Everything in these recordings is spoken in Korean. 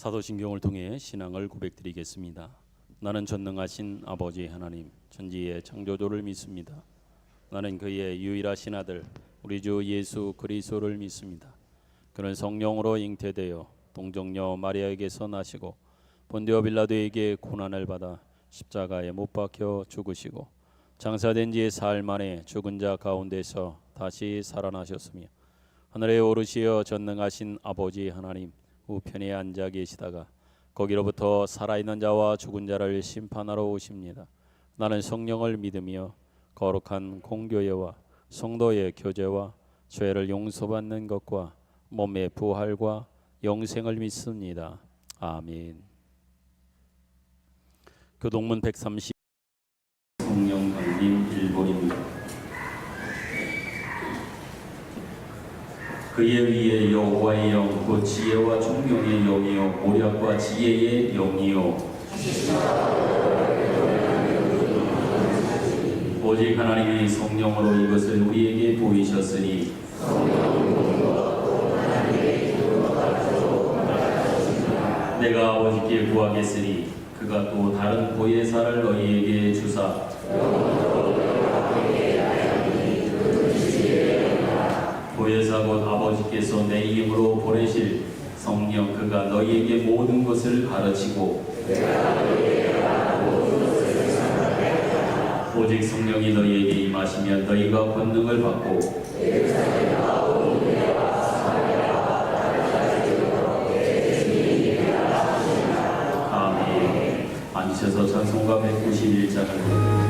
사도신경을 통해 신앙을 고백드리겠습니다. 나는 전능하신 아버지 하나님 천지의 창조주를 믿습니다. 나는 그의 유일하신 아들 우리 주 예수 그리스도를 믿습니다. 그는 성령으로 잉태되어 동정녀 마리아에게서 나시고 본디오 빌라도에게 고난을 받아 십자가에 못 박혀 죽으시고 장사된 지 사흘 만에 죽은 자 가운데서 다시 살아나셨으며 하늘에 오르시어 전능하신 아버지 하나님 우편에 앉아 계시다가 거기로부터 살아있는 자와 죽은 자를 심판하러 오십니다. 나는 성령을 믿으며 거룩한 공교회와 성도의 교제와 죄를 용서받는 것과 몸의 부활과 영생을 믿습니다. 아멘. 교동문 130 성령 강림 1번입니다. 그의 위에 여호와의 영, 곧 지혜와 총명의 영이요 모략과 지혜의 영이요 오직 하나님이 성령으로 이것을 우리에게 보이셨으니 내가 아버지께 구하겠으니 그가 또 다른 보혜사를 너희에게 주사 보혜사 곧 아버지께서 내 이름으로 보내실 성령 그가 너희에게 모든 것을 가르치고 오직 성령이 너희에게 임하시면 너희가 권능을 받고 아멘. 앉으셔서 찬송가 191장을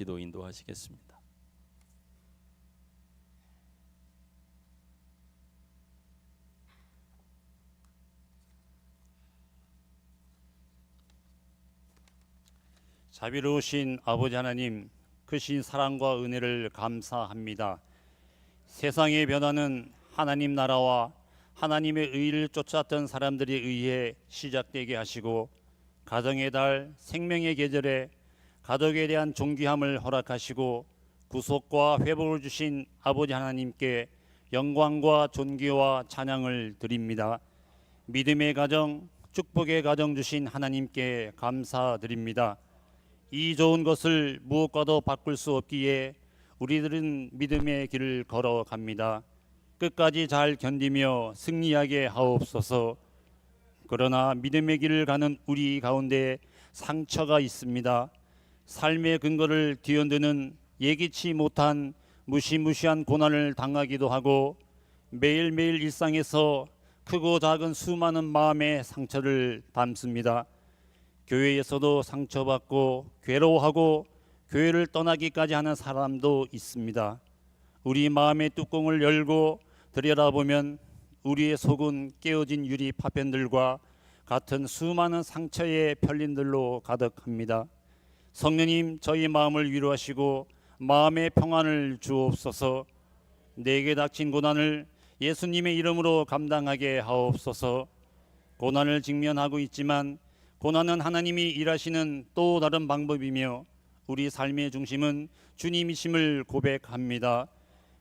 기도 인도하시겠습니다. 자비로우신 아버지 하나님, 크신 사랑과 은혜를 감사합니다. 세상의 변화는 하나님 나라와 하나님의 의를 쫓았던 사람들에 의해 시작되게 하시고 가정의 달 생명의 계절에 가족에 대한 존귀함을 허락하시고 구속과 회복을 주신 아버지 하나님께 영광과 존귀와 찬양을 드립니다. 믿음의 가정, 축복의 가정 주신 하나님께 감사드립니다. 이 좋은 것을 무엇과도 바꿀 수 없기에 우리들은 믿음의 길을 걸어갑니다. 끝까지 잘 견디며 승리하게 하옵소서. 그러나 믿음의 길을 가는 우리 가운데 상처가 있습니다. 삶의 근거를 뒤흔드는 예기치 못한 무시무시한 고난을 당하기도 하고 매일매일 일상에서 크고 작은 수많은 마음의 상처를 담습니다. 교회에서도 상처받고 괴로워하고 교회를 떠나기까지 하는 사람도 있습니다. 우리 마음의 뚜껑을 열고 들여다보면 우리의 속은 깨어진 유리 파편들과 같은 수많은 상처의 편린들로 가득합니다. 성령님, 저희 마음을 위로하시고 마음의 평안을 주옵소서. 내게 닥친 고난을 예수님의 이름으로 감당하게 하옵소서. 고난을 직면하고 있지만 고난은 하나님이 일하시는 또 다른 방법이며 우리 삶의 중심은 주님이심을 고백합니다.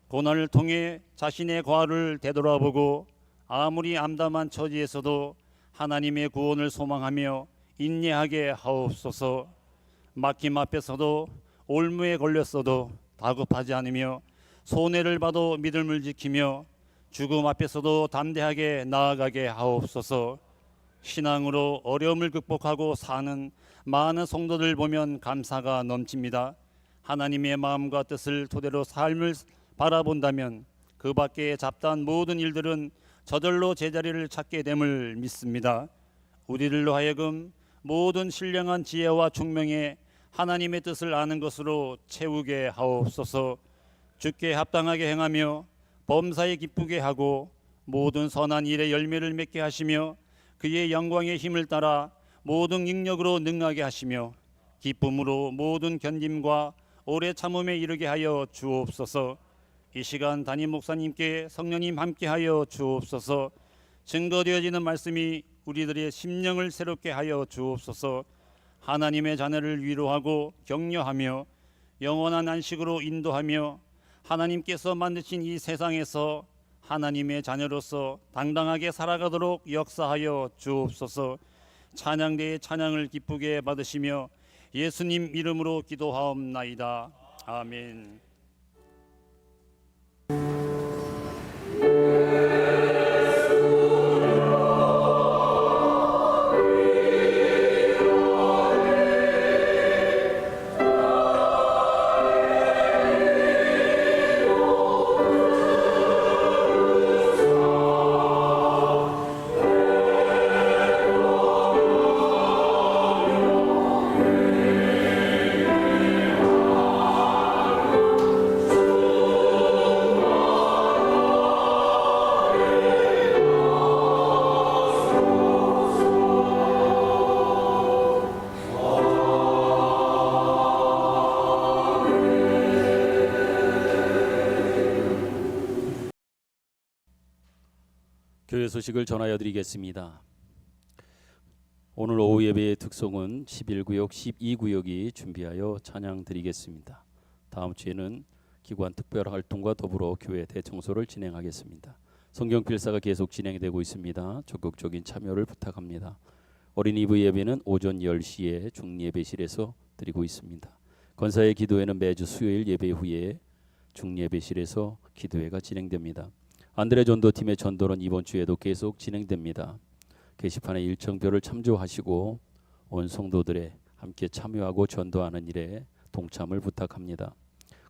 고난을 통해 자신의 과를 되돌아보고 아무리 암담한 처지에서도 하나님의 구원을 소망하며 인내하게 하옵소서. 막힘 앞에서도 올무에 걸렸어도 다급하지 않으며 손해를 봐도 믿음을 지키며 죽음 앞에서도 담대하게 나아가게 하옵소서. 신앙으로 어려움을 극복하고 사는 많은 성도들 보면 감사가 넘칩니다. 하나님의 마음과 뜻을 토대로 삶을 바라본다면 그 밖에 잡다한 모든 일들은 저절로 제자리를 찾게 됨을 믿습니다. 우리들로 하여금 모든 신령한 지혜와 총명에 하나님의 뜻을 아는 것으로 채우게 하옵소서. 주께 합당하게 행하며 범사에 기쁘게 하고 모든 선한 일에 열매를 맺게 하시며 그의 영광의 힘을 따라 모든 능력으로 능하게 하시며 기쁨으로 모든 견딤과 오래 참음에 이르게 하여 주옵소서. 이 시간 담임 목사님께 성령님 함께하여 주옵소서. 증거되어지는 말씀이 우리들의 심령을 새롭게 하여 주옵소서. 하나님의 자녀를 위로하고 격려하며 영원한 안식으로 인도하며 하나님께서 만드신 이 세상에서 하나님의 자녀로서 당당하게 살아가도록 역사하여 주옵소서. 찬양대의 찬양을 기쁘게 받으시며 예수님 이름으로 기도하옵나이다. 아멘. 교회 소식을 전하여 드리겠습니다. 오늘 오후 예배의 특송은 11구역, 12구역이 준비하여 찬양 드리겠습니다. 다음 주에는 기관 특별 활동과 더불어 교회 대청소를 진행하겠습니다. 성경 필사가 계속 진행되고 있습니다. 적극적인 참여를 부탁합니다. 어린이 예배는 오전 10시에 중예배실에서 드리고 있습니다. 권사의 기도회는 매주 수요일 예배 후에 중예배실에서 기도회가 진행됩니다. 안드레 전도팀의 전도는 이번 주에도 계속 진행됩니다. 게시판의 일정표를 참조하시고 온 성도들의 함께 참여하고 전도하는 일에 동참을 부탁합니다.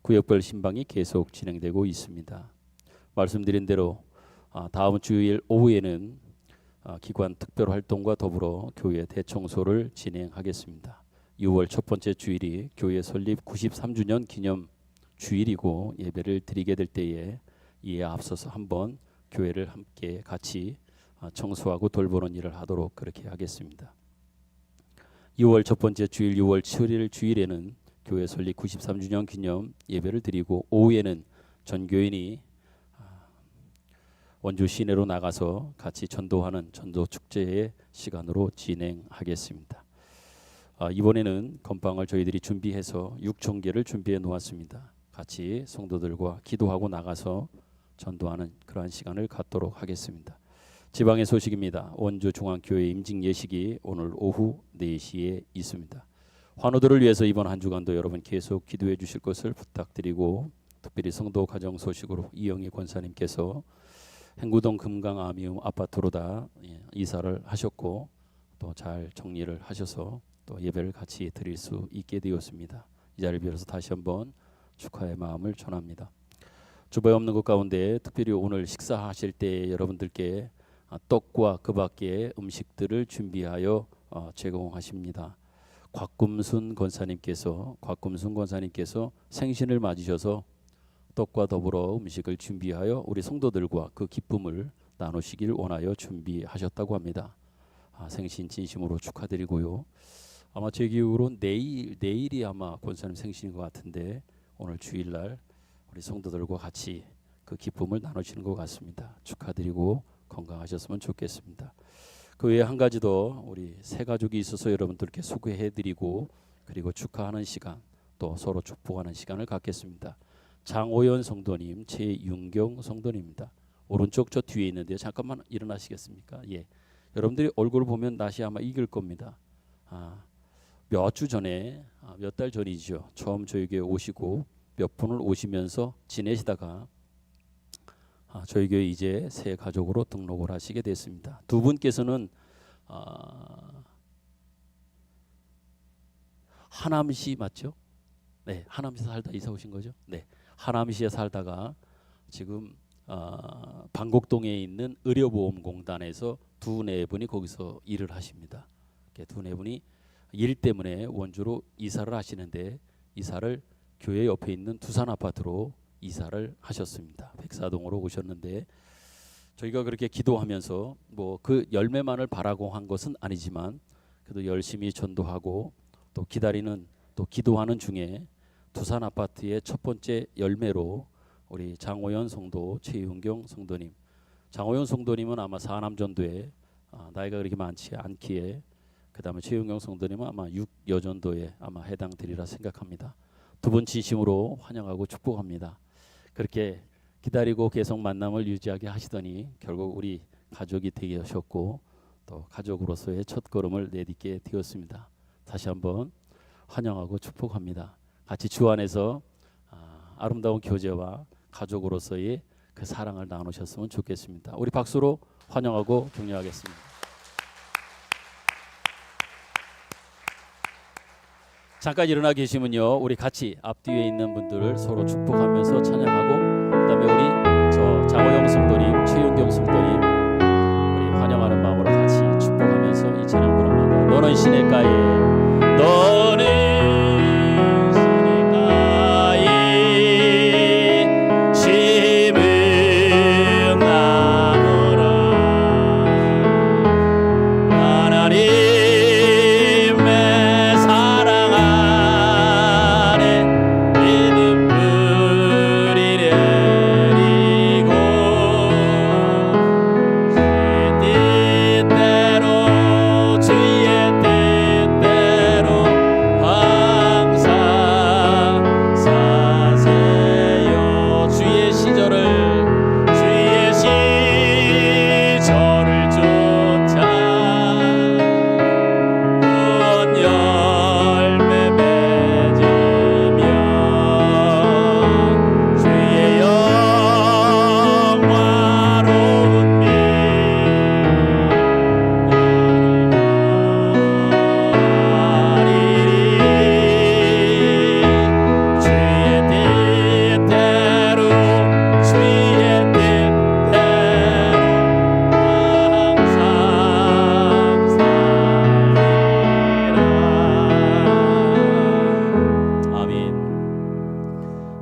구역별 신방이 계속 진행되고 있습니다. 말씀드린 대로 다음 주일 오후에는 기관 특별 활동과 더불어 교회 대청소를 진행하겠습니다. 6월 첫 번째 주일이 교회 설립 93주년 기념 주일이고 예배를 드리게 될 때에 이에 앞서서 한번 교회를 함께 같이 청소하고 돌보는 일을 하도록 그렇게 하겠습니다. 6월 첫 번째 주일 6월 7일 주일에는 교회 설립 93주년 기념 예배를 드리고 오후에는 전 교인이 원주 시내로 나가서 같이 전도하는 전도 축제의 시간으로 진행하겠습니다. 이번에는 건빵을 저희들이 준비해서 6,000개를 준비해 놓았습니다. 같이 성도들과 기도하고 나가서 전도하는 그러한 시간을 갖도록 하겠습니다. 지방의 소식입니다. 원주 중앙교회 임직 예식이 오늘 오후 4시에 있습니다. 환우들을 위해서 이번 한 주간도 여러분 계속 기도해 주실 것을 부탁드리고, 특별히 성도 가정 소식으로 이영희 권사님께서 행구동 금강 아미움 아파트로 다 이사를 하셨고 또 잘 정리를 하셔서 또 예배를 같이 드릴 수 있게 되었습니다. 이 자리를 빌어서 다시 한번 축하의 마음을 전합니다. 주보에 없는 것 가운데 특별히 오늘 식사하실 때 여러분들께 떡과 그 밖의 음식들을 준비하여 제공하십니다. 곽금순 권사님께서 생신을 맞으셔서 떡과 더불어 음식을 준비하여 우리 성도들과 그 기쁨을 나누시길 원하여 준비하셨다고 합니다. 생신 진심으로 축하드리고요. 아마 제 기억으로 내일이 아마 권사님 생신인 것 같은데 오늘 주일날 우리 성도들과 같이 그 기쁨을 나누시는 것 같습니다. 축하드리고 건강하셨으면 좋겠습니다. 그 외에 한 가지 더, 우리 새 가족이 있어서 여러분들께 소개해드리고 그리고 축하하는 시간, 또 서로 축복하는 시간을 갖겠습니다. 장오연 성도님, 최윤경 성도님입니다. 오른쪽 저 뒤에 있는데요. 잠깐만 일어나시겠습니까? 예, 여러분들이 얼굴을 보면 낯이 아마 익을 겁니다. 몇 주 전에, 몇 달 전이죠. 처음 저희 교회 오시고 몇 분을 오시면서 지내시다가 저희 교회 이제 새 가족으로 등록을 하시게 됐습니다. 두 분께서는 하남시 맞죠? 네, 하남시 살다 이사 오신 거죠? 네, 하남시에 살다가 지금 방곡동에 있는 의료보험공단에서 두 네 분이 거기서 일을 하십니다. 두 네 분이 일 때문에 원주로 이사를 하시는데 이사를 교회 옆에 있는 두산 아파트로 이사를 하셨습니다. 백사동으로 오셨는데 저희가 그렇게 기도하면서 뭐 그 열매만을 바라고 한 것은 아니지만 그래도 열심히 전도하고 또 기다리는 또 기도하는 중에 두산 아파트의 첫 번째 열매로 우리 장호연 성도, 최윤경 성도님, 장호연 성도님은 아마 사남전도에 나이가 그렇게 많지 않기에, 그 다음에 최윤경 성도님은 아마 6여전도에 아마 해당되리라 생각합니다. 두 분 진심으로 환영하고 축복합니다. 그렇게 기다리고 계속 만남을 유지하게 하시더니 결국 우리 가족이 되셨고 또 가족으로서의 첫 걸음을 내딛게 되었습니다. 다시 한번 환영하고 축복합니다. 같이 주 안에서 아름다운 교제와 가족으로서의 그 사랑을 나누셨으면 좋겠습니다. 우리 박수로 환영하고 격려하겠습니다. 잠깐 일어나 계시면요, 우리 같이 앞뒤에 있는 분들을 서로 축복하면서 찬양하고, 그다음에 우리 저 장호영 성도님, 최윤경 성도님 우리 환영하는 마음으로 같이 축복하면서 이 찬양 부릅니다. 너는 시냇가에, 너는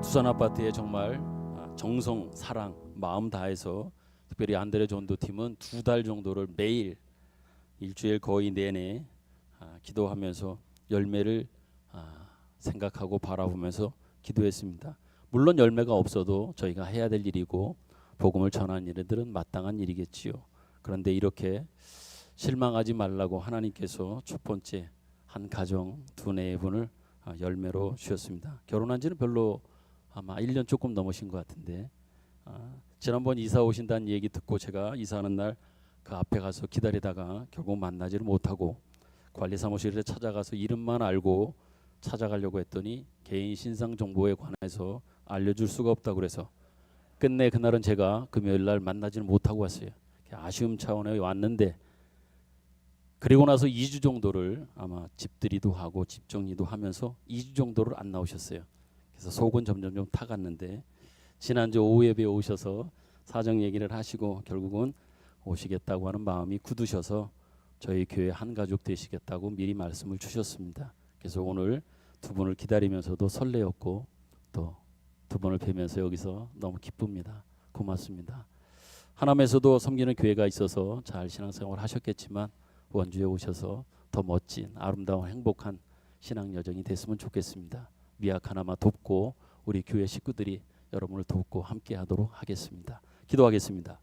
두산 아파트에 정말 정성, 사랑, 마음 다해서 특별히 안드레 전도팀은 2달 정도를 매일 일주일 거의 내내 기도하면서 열매를 생각하고 바라보면서 기도했습니다. 물론 열매가 없어도 저희가 해야 될 일이고 복음을 전하는 일들은 마땅한 일이겠지요. 그런데 이렇게 실망하지 말라고 하나님께서 첫 번째 한 가정 두네 분을 열매로 주셨습니다. 결혼한 지는 별로 아마 1년 조금 넘으신 것 같은데 지난번 이사 오신다는 얘기 듣고 제가 이사하는 날 그 앞에 가서 기다리다가 결국 만나지를 못하고 관리사무실에 찾아가서 이름만 알고 찾아가려고 했더니 개인 신상 정보에 관해서 알려줄 수가 없다고 그래서 끝내 그날은 제가 금요일 날 만나지는 못하고 왔어요. 아쉬움 차원에 왔는데 그리고 나서 2주 정도를 아마 집들이도 하고 집 정리도 하면서 2주 정도를 안 나오셨어요. 그래서 속은 점점 타갔는데 지난주 오후 예배에 오셔서 사정 얘기를 하시고 결국은 오시겠다고 하는 마음이 굳으셔서 저희 교회 한 가족 되시겠다고 미리 말씀을 주셨습니다. 그래서 오늘 두 분을 기다리면서도 설레었고 또 두 분을 뵈면서 여기서 너무 기쁩니다. 고맙습니다. 하남에서도 섬기는 교회가 있어서 잘 신앙생활 하셨겠지만 원주에 오셔서 더 멋진 아름다운 행복한 신앙 여정이 됐으면 좋겠습니다. 미약 하나마 돕고 우리 교회 식구들이 여러분을 돕고 함께하도록 하겠습니다. 기도하겠습니다.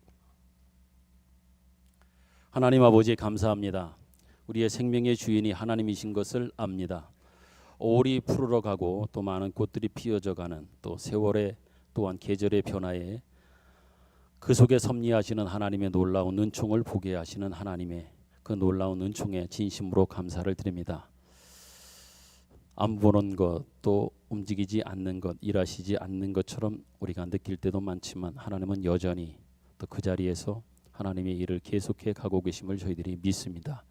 하나님 아버지 감사합니다. 우리의 생명의 주인이 하나님이신 것을 압니다. 올이 푸르러 가고 또 많은 꽃들이 피어져 가는 또 세월의 또한 계절의 변화에 그 속에 섭리하시는 하나님의 놀라운 은총을 보게 하시는 하나님의 그 놀라운 은총에 진심으로 감사를 드립니다. 안 보는 것 또 움직이지 않는 것 일하시지 않는 것처럼 우리가 느낄 때도 많지만 하나님은 여전히 또 그 자리에서 하나님의 일을 계속해 가고 계심을 저희들이 믿습니다.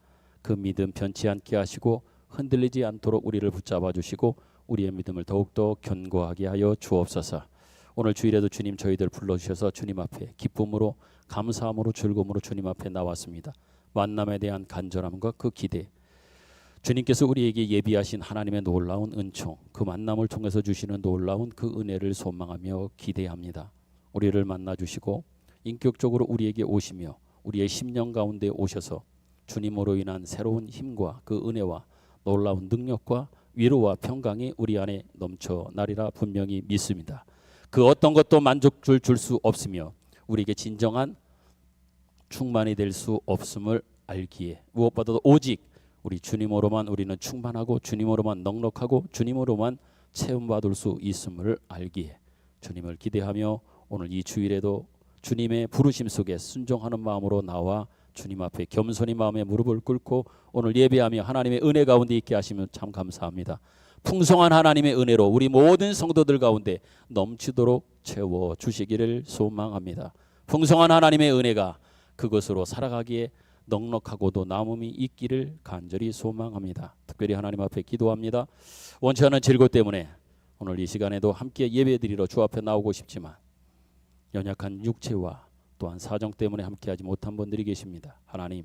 그 믿음 변치 않게 하시고 흔들리지 않도록 우리를 붙잡아 주시고 우리의 믿음을 더욱더 견고하게 하여 주옵소서. 오늘 주일에도 주님 저희들 불러주셔서 주님 앞에 기쁨으로 감사함으로 즐거움으로 주님 앞에 나왔습니다. 만남에 대한 간절함과 그 기대 주님께서 우리에게 예비하신 하나님의 놀라운 은총 그 만남을 통해서 주시는 놀라운 그 은혜를 소망하며 기대합니다. 우리를 만나주시고 인격적으로 우리에게 오시며 우리의 심령 가운데 오셔서 주님으로 인한 새로운 힘과 그 은혜와 놀라운 능력과 위로와 평강이 우리 안에 넘쳐나리라 분명히 믿습니다. 그 어떤 것도 만족을 줄 수 없으며 우리에게 진정한 충만이 될 수 없음을 알기에 무엇보다도 오직 우리 주님으로만 우리는 충만하고 주님으로만 넉넉하고 주님으로만 체험받을 수 있음을 알기에 주님을 기대하며 오늘 이 주일에도 주님의 부르심 속에 순종하는 마음으로 나와 주님 앞에 겸손히 마음에 무릎을 꿇고 오늘 예배하며 하나님의 은혜 가운데 있게 하시면 참 감사합니다. 풍성한 하나님의 은혜로 우리 모든 성도들 가운데 넘치도록 채워주시기를 소망합니다. 풍성한 하나님의 은혜가 그것으로 살아가기에 넉넉하고도 남음이 있기를 간절히 소망합니다. 특별히 하나님 앞에 기도합니다. 원치 않은 질고 때문에 오늘 이 시간에도 함께 예배드리러 주 앞에 나오고 싶지만 연약한 육체와 또한 사정 때문에 함께하지 못한 분들이 계십니다. 하나님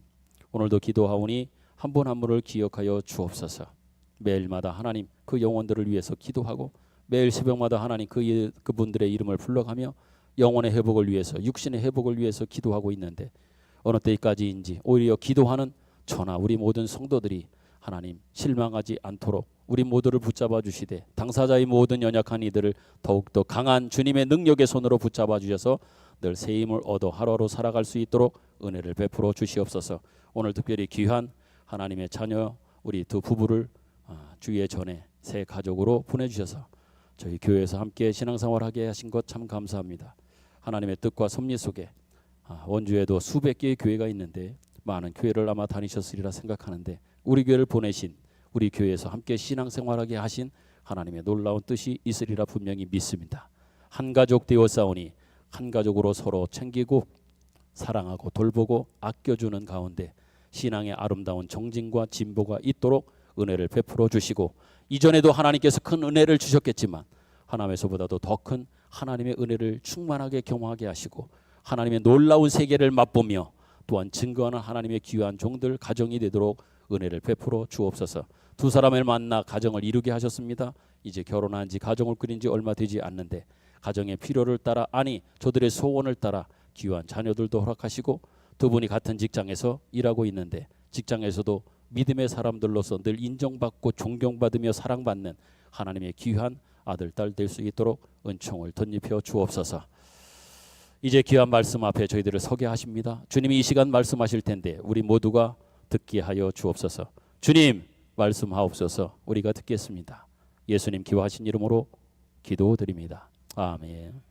오늘도 기도하오니 한 분 한 분을 기억하여 주옵소서. 매일마다 하나님 그 영혼들을 위해서 기도하고 매일 새벽마다 하나님 그분들의 이름을 불러가며 영혼의 회복을 위해서 육신의 회복을 위해서 기도하고 있는데 어느 때까지인지 오히려 기도하는 저나 우리 모든 성도들이 하나님 실망하지 않도록 우리 모두를 붙잡아 주시되 당사자의 모든 연약한 이들을 더욱더 강한 주님의 능력의 손으로 붙잡아 주셔서 늘 새 힘을 얻어 하루하루 살아갈 수 있도록 은혜를 베풀어 주시옵소서. 오늘 특별히 귀한 하나님의 자녀 우리 두 부부를 주의 전에 새 가족으로 보내주셔서 저희 교회에서 함께 신앙생활하게 하신 것 참 감사합니다. 하나님의 뜻과 섭리 속에 원주에도 수백 개의 교회가 있는데 많은 교회를 아마 다니셨으리라 생각하는데 우리 교회를 보내신 우리 교회에서 함께 신앙생활하게 하신 하나님의 놀라운 뜻이 있으리라 분명히 믿습니다. 한 가족 되어 싸우니 한 가족으로 서로 챙기고 사랑하고 돌보고 아껴주는 가운데 신앙의 아름다운 정진과 진보가 있도록 은혜를 베풀어 주시고 이전에도 하나님께서 큰 은혜를 주셨겠지만 하나님에서보다도 더 큰 하나님의 은혜를 충만하게 경험하게 하시고 하나님의 놀라운 세계를 맛보며 또한 증거하는 하나님의 귀한 종들 가정이 되도록 은혜를 베풀어 주옵소서. 두 사람을 만나 가정을 이루게 하셨습니다. 이제 결혼한 지 가정을 꾸린 지 얼마 되지 않는데 가정의 필요를 따라 아니 저들의 소원을 따라 귀한 자녀들도 허락하시고 두 분이 같은 직장에서 일하고 있는데 직장에서도 믿음의 사람들로서 늘 인정받고 존경받으며 사랑받는 하나님의 귀한 아들 딸 될 수 있도록 은총을 덧입혀 주옵소서. 이제 귀한 말씀 앞에 저희들을 서게 하십니다. 주님이 이 시간 말씀하실 텐데 우리 모두가 듣게 하여 주옵소서. 주님 말씀하옵소서. 우리가 듣겠습니다. 예수님 기도하신 이름으로 기도드립니다. 아멘.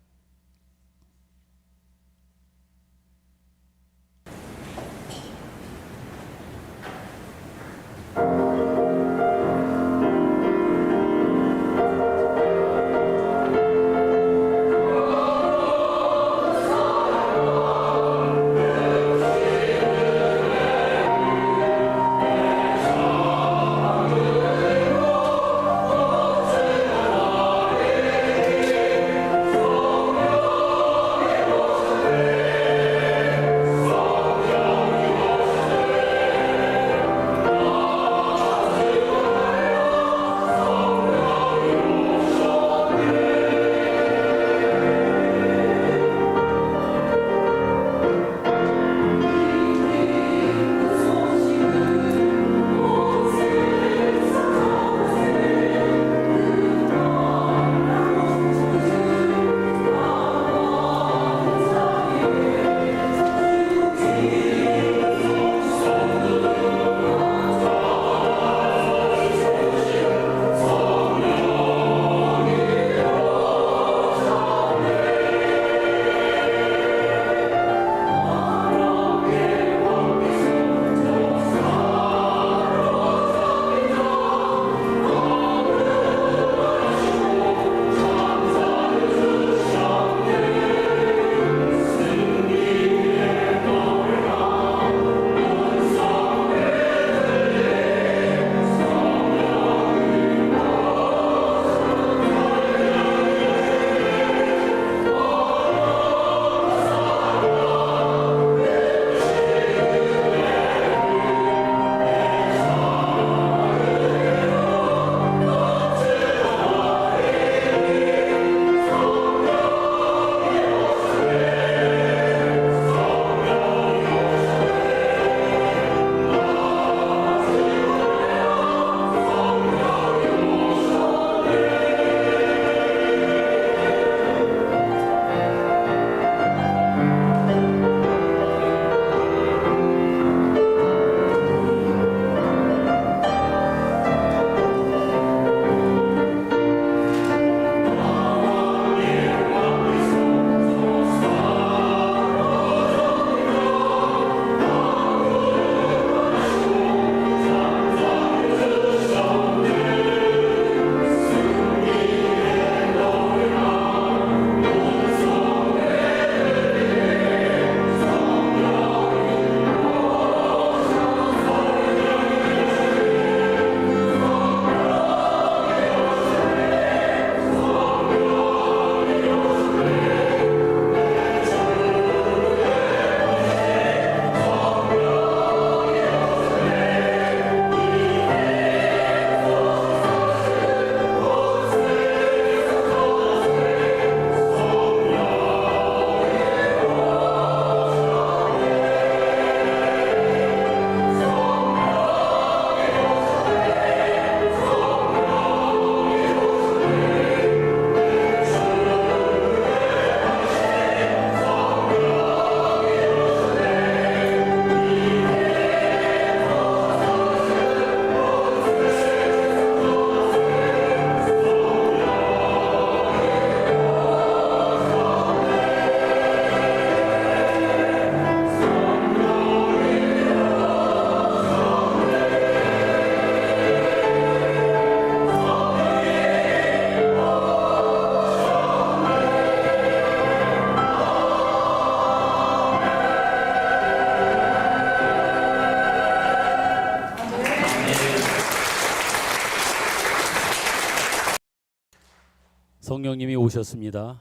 성령님이 오셨습니다.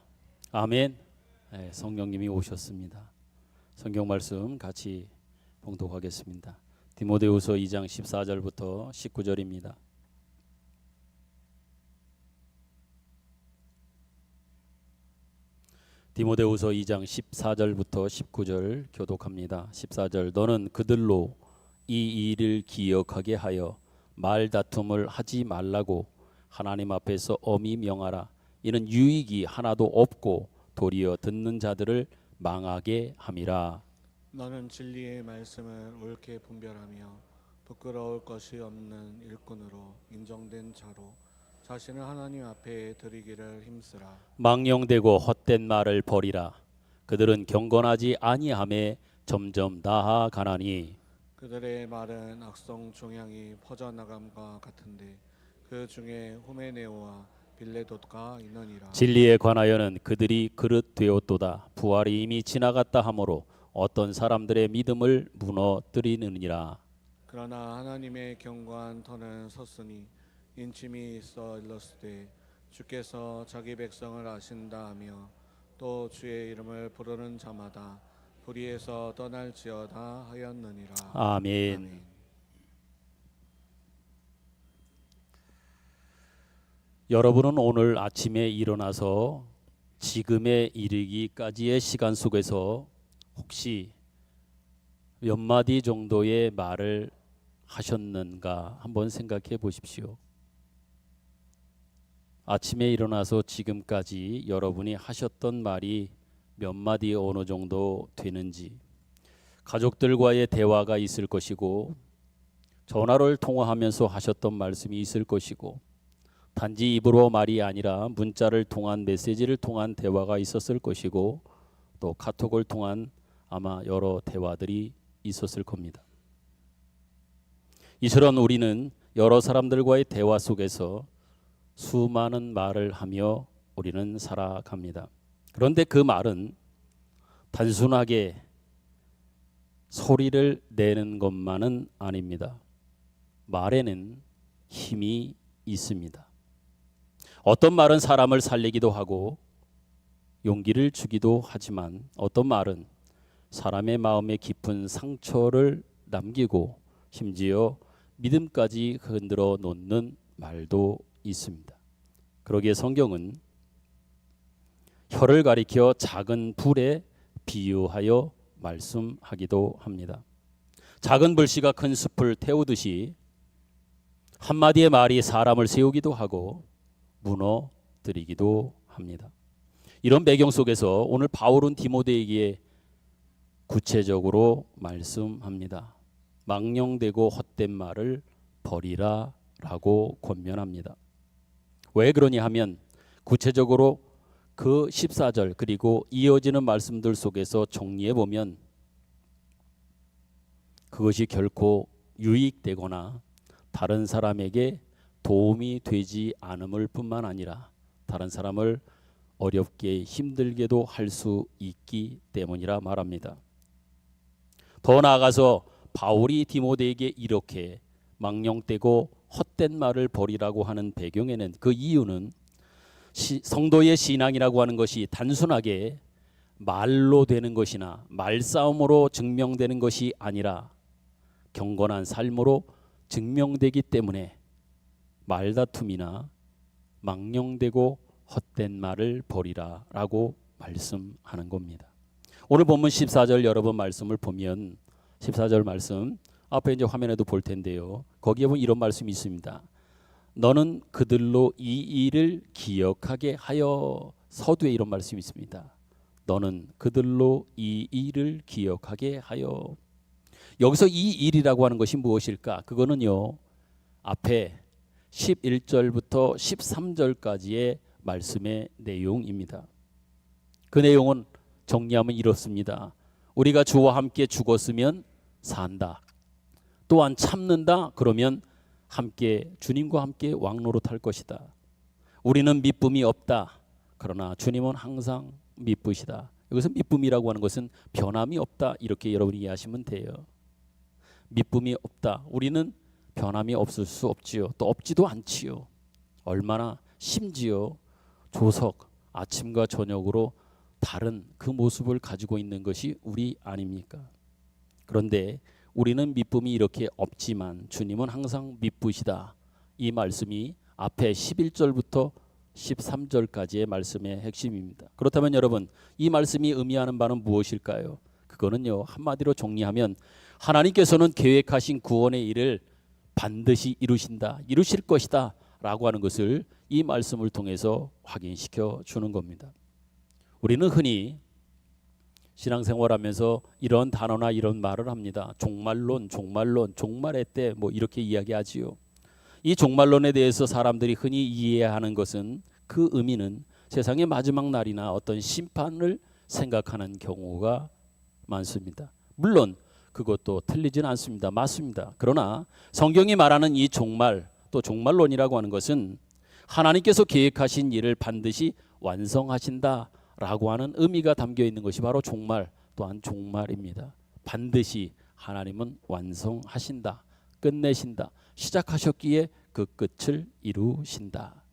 아멘. 네, 성령님이 오셨습니다. 성경 말씀 같이 봉독하겠습니다. 디모데후서 2장 14절부터 19절입니다. 디모데후서 2장 14절부터 19절 교독합니다. 14절 너는 그들로 이 일을 기억하게 하여 말다툼을 하지 말라고 하나님 앞에서 엄히 명하라. 이는 유익이 하나도 없고 도리어 듣는 자들을 망하게 함이라. 너는 진리의 말씀을 옳게 분별하며 부끄러울 것이 없는 일꾼으로 인정된 자로 자신을 하나님 앞에 드리기를 힘쓰라. 망령되고 헛된 말을 버리라. 그들은 경건하지 아니함에 점점 나아가나니 그들의 말은 악성 종양이 퍼져나감과 같은데 그 중에 후메네오와 빌레돗가 있느니라. 진리에 관하여는 그들이 그릇 되었도다. 부활이 이미 지나갔다 하므로 어떤 사람들의 믿음을 무너뜨리느니라. 그러나 하나님의 견고한 터는 섰으니 인침이 있어 일렀으되 주께서 자기 백성을 아신다 하며 또 주의 이름을 부르는 자마다 불의에서 떠날지어다 하였느니라. 아멘. 아멘. 여러분은 오늘 아침에 일어나서 지금에 이르기까지의 시간 속에서 혹시 몇 마디 정도의 말을 하셨는가 한번 생각해 보십시오. 아침에 일어나서 지금까지 여러분이 하셨던 말이 몇 마디 어느 정도 되는지, 가족들과의 대화가 있을 것이고 전화를 통화하면서 하셨던 말씀이 있을 것이고 단지 입으로 말이 아니라 문자를 통한 메시지를 통한 대화가 있었을 것이고 또 카톡을 통한 아마 여러 대화들이 있었을 겁니다. 이처럼 우리는 여러 사람들과의 대화 속에서 수많은 말을 하며 우리는 살아갑니다. 그런데 그 말은 단순하게 소리를 내는 것만은 아닙니다. 말에는 힘이 있습니다. 어떤 말은 사람을 살리기도 하고 용기를 주기도 하지만 어떤 말은 사람의 마음에 깊은 상처를 남기고 심지어 믿음까지 흔들어 놓는 말도 있습니다. 그러기에 성경은 혀를 가리켜 작은 불에 비유하여 말씀하기도 합니다. 작은 불씨가 큰 숲을 태우듯이 한마디의 말이 사람을 세우기도 하고 무너뜨리기도 합니다. 이런 배경 속에서 오늘 바울은 디모데에게 구체적으로 말씀합니다. 망령되고 헛된 말을 버리라 라고 권면합니다. 왜 그러냐 하면 구체적으로 그 14절 그리고 이어지는 말씀들 속에서 정리해 보면 그것이 결코 유익되거나 다른 사람에게 도움이 되지 않음을 뿐만 아니라 다른 사람을 어렵게 힘들게도 할 수 있기 때문이라 말합니다. 더 나아가서 바울이 디모데에게 이렇게 망령되고 헛된 말을 버리라고 하는 배경에는 그 이유는 성도의 신앙이라고 하는 것이 단순하게 말로 되는 것이나 말싸움으로 증명되는 것이 아니라 경건한 삶으로 증명되기 때문에 말다툼이나 망령되고 헛된 말을 버리라 라고 말씀하는 겁니다. 오늘 본문 14절 여러분 말씀을 보면 14절 말씀 앞에 이제 화면에도 볼 텐데요. 거기에 보면 이런 말씀이 있습니다. 너는 그들로 이 일을 기억하게 하여. 서두에 이런 말씀이 있습니다. 너는 그들로 이 일을 기억하게 하여. 여기서 이 일이라고 하는 것이 무엇일까? 그거는요. 앞에 11절부터 13절까지의 말씀의 내용입니다. 그 내용은 정리하면 이렇습니다. 우리가 주와 함께 죽었으면 산다. 또한 참는다. 그러면 함께 주님과 함께 왕노릇할 것이다. 우리는 미쁨이 없다. 그러나 주님은 항상 미쁘시다. 여기서 미쁨이라고 하는 것은 변함이 없다. 이렇게 여러분이 이해하시면 돼요. 미쁨이 없다. 우리는 변함이 없을 수 없지요. 또 없지도 않지요. 얼마나 심지어 조석 아침과 저녁으로 다른 그 모습을 가지고 있는 것이 우리 아닙니까? 그런데 우리는 미쁨이 이렇게 없지만 주님은 항상 미쁘시다. 이 말씀이 앞에 11절부터 13절까지의 말씀의 핵심입니다. 그렇다면 여러분 이 말씀이 의미하는 바는 무엇일까요? 그거는요 한마디로 정리하면 하나님께서는 계획하신 구원의 일을 반드시 이루신다. 이루실 것이다 라고 하는 것을 이 말씀을 통해서 확인시켜 주는 겁니다. 우리는 흔히 신앙생활하면서 이런 단어나 이런 말을 합니다. 종말론, 종말의 때 뭐 이렇게 이야기하지요. 이 종말론에 대해서 사람들이 흔히 이해하는 것은 그 의미는 세상의 마지막 날이나 어떤 심판을 생각하는 경우가 많습니다. 물론 그것도 틀리진 않습니다. 맞습니다. 그러나 성경이 말하는 이 종말, 또 종말론이라고 하는 것은 하나님께서 계획하신 일을 반드시 완성하신다라고 하는 의미가 담겨 있는 것이 바로 종말 또한 종말입니다. 반드시 하나님은 완성하신다, 끝내신다, 시작하셨기에 그 끝을 이루신다.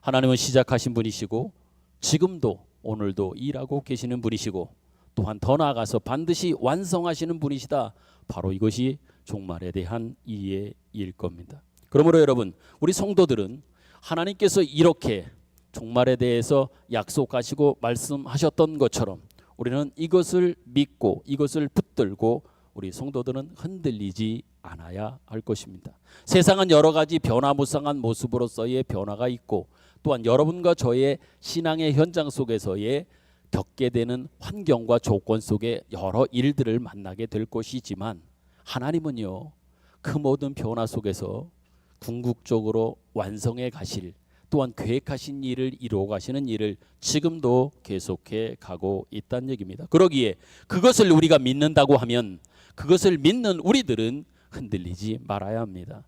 하나님은 시작하신 분이시고 지금도 오늘도 일하고 계시는 분이시고 또한 더 나아가서 반드시 완성하시는 분이시다. 바로 이것이 종말에 대한 이해일 겁니다. 그러므로 여러분, 우리 성도들은 하나님께서 이렇게 종말에 대해서 약속하시고 말씀하셨던 것처럼 우리는 이것을 믿고 이것을 붙들고 우리 성도들은 흔들리지 않아야 할 것입니다. 세상은 여러 가지 변화무쌍한 모습으로서의 변화가 있고 또한 여러분과 저의 신앙의 현장 속에서의 겪게 되는 환경과 조건 속에 여러 일들을 만나게 될 것이지만 하나님은요, 그 모든 변화 속에서 궁극적으로 완성해 가실 또한 계획하신 일을 이루어 가시는 일을 지금도 계속해 가고 있다는 얘기입니다. 그러기에 그것을 우리가 믿는다고 하면 그것을 믿는 우리들은 흔들리지 말아야 합니다.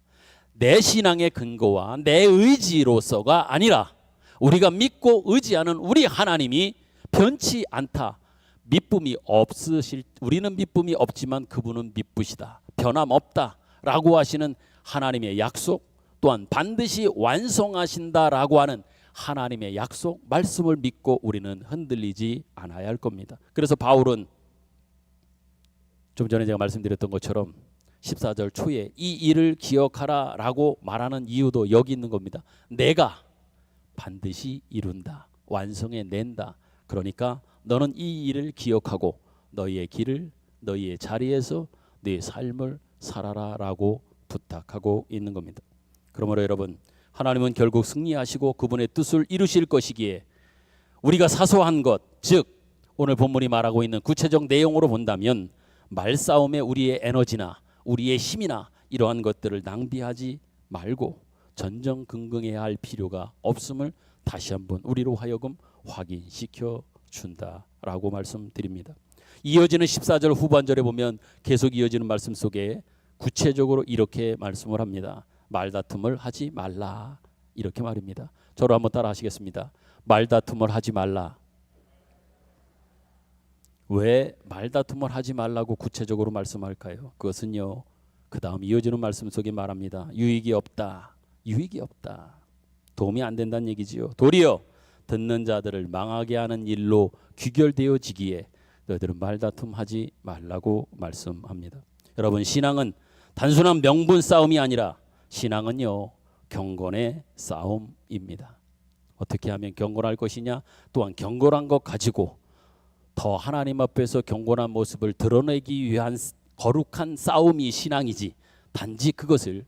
내 신앙의 근거와 내 의지로서가 아니라 우리가 믿고 의지하는 우리 하나님이 변치 않다. 미쁨이 없으실, 우리는 미쁨이 없지만 그분은 미쁘시다, 변함없다라고 하시는 하나님의 약속, 또한 반드시 완성하신다라고 하는 하나님의 약속 말씀을 믿고 우리는 흔들리지 않아야 할 겁니다. 그래서 바울은 좀 전에 제가 말씀드렸던 것처럼 14절 초에 이 일을 기억하라 라고 말하는 이유도 여기 있는 겁니다. 내가 반드시 이룬다, 완성해 낸다. 그러니까 너는 이 일을 기억하고 너희의 길을, 너희의 자리에서 네 삶을 살아라 라고 부탁하고 있는 겁니다. 그러므로 여러분, 하나님은 결국 승리하시고 그분의 뜻을 이루실 것이기에 우리가 사소한 것, 즉 오늘 본문이 말하고 있는 구체적 내용으로 본다면 말싸움에 우리의 에너지나 우리의 힘이나 이러한 것들을 낭비하지 말고 전전긍긍해야 할 필요가 없음을 다시 한번 우리로 하여금 확인시켜 준다라고 말씀드립니다. 이어지는 14절 후반절에 보면 계속 이어지는 말씀 속에 구체적으로 이렇게 말씀을 합니다. 말다툼을 하지 말라, 이렇게 말입니다. 저로 한번 따라 하시겠습니다. 말다툼을 하지 말라. 왜 말다툼을 하지 말라고 구체적으로 말씀할까요? 그것은요, 그 다음 이어지는 말씀 속에 말합니다. 유익이 없다, 유익이 없다, 도움이 안 된다는 얘기지요. 도리어 듣는 자들을 망하게 하는 일로 귀결되어지기에 너희들은 말다툼하지 말라고 말씀합니다. 여러분, 신앙은 단순한 명분 싸움이 아니라 신앙은요, 경건의 싸움입니다. 어떻게 하면 경건할 것이냐? 또한 경건한 것 가지고 더 하나님 앞에서 경건한 모습을 드러내기 위한 거룩한 싸움이 신앙이지, 단지 그것을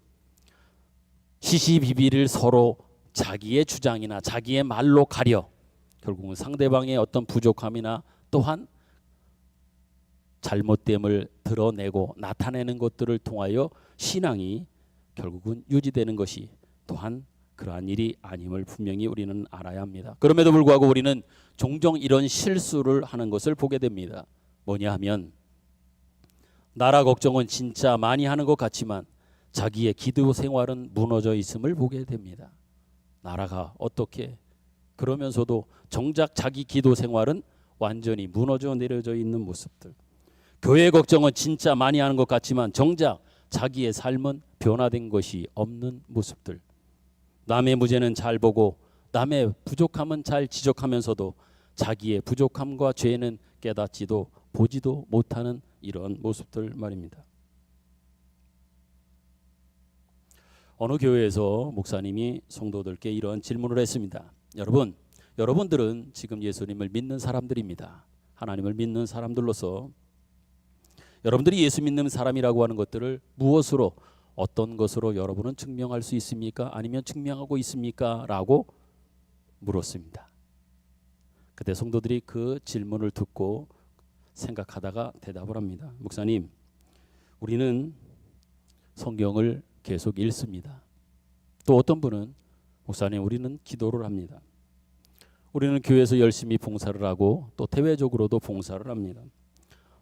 시시비비를 서로 자기의 주장이나 자기의 말로 가려 결국은 상대방의 어떤 부족함이나 또한 잘못됨을 드러내고 나타내는 것들을 통하여 신앙이 결국은 유지되는 것이 또한 그러한 일이 아님을 분명히 우리는 알아야 합니다. 그럼에도 불구하고 우리는 종종 이런 실수를 하는 것을 보게 됩니다. 뭐냐 하면 나라 걱정은 진짜 많이 하는 것 같지만 자기의 기도 생활은 무너져 있음을 보게 됩니다. 나라가 어떻게 그러면서도 정작 자기 기도 생활은 완전히 무너져 내려져 있는 모습들. 교회 걱정은 진짜 많이 하는 것 같지만 정작 자기의 삶은 변화된 것이 없는 모습들. 남의 문제는 잘 보고 남의 부족함은 잘 지적하면서도 자기의 부족함과 죄는 깨닫지도 보지도 못하는 이런 모습들 말입니다. 어느 교회에서 목사님이 성도들께 이런 질문을 했습니다. 여러분들은 지금 예수님을 믿는 사람들입니다. 하나님을 믿는 사람들로서 여러분들이 예수 믿는 사람이라고 하는 것들을 무엇으로, 어떤 것으로 여러분은 증명할 수 있습니까? 아니면 증명하고 있습니까? 라고 물었습니다. 그때 성도들이 그 질문을 듣고 생각하다가 대답을 합니다. 목사님, 우리는 성경을 계속 읽습니다. 또 어떤 분은 목사님, 우리는 기도를 합니다. 우리는 교회에서 열심히 봉사를 하고 또 대외적으로도 봉사를 합니다.